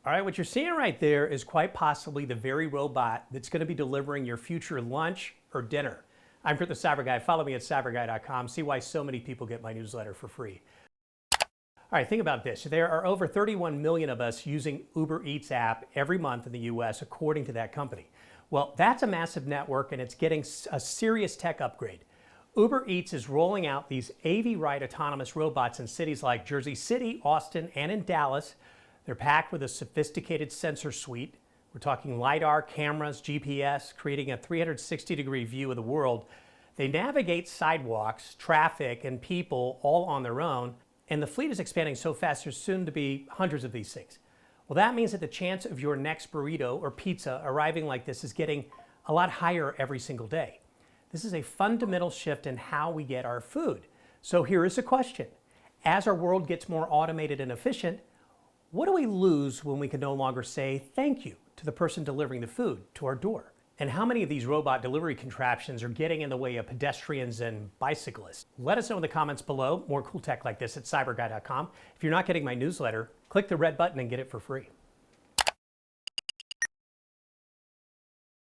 All right, what you're seeing right there is quite possibly the very robot that's going to be delivering your future lunch or dinner. I'm Kurt the Cyber Guy. Follow me at cyberguy.com. See why so many people get my newsletter for free. All right, think about this. There are over 31 million of us using Uber Eats app every month in the US, according to that company. Well, that's a massive network and it's getting a serious tech upgrade. Uber Eats is rolling out these AV ride autonomous robots in cities like Jersey City, Austin, and in Dallas. They're packed with a sophisticated sensor suite. We're talking LiDAR, cameras, GPS, creating a 360-degree view of the world. They navigate sidewalks, traffic, and people all on their own. And the fleet is expanding so fast, there's soon to be hundreds of these things. Well, that means that the chance of your next burrito or pizza arriving like this is getting a lot higher every single day. This is a fundamental shift in how we get our food. So here is a question. As our world gets more automated and efficient, what do we lose when we can no longer say thank you to the person delivering the food to our door? And how many of these robot delivery contraptions are getting in the way of pedestrians and bicyclists? Let us know in the comments below. More cool tech like this at cyberguy.com. If you're not getting my newsletter, click the red button and get it for free.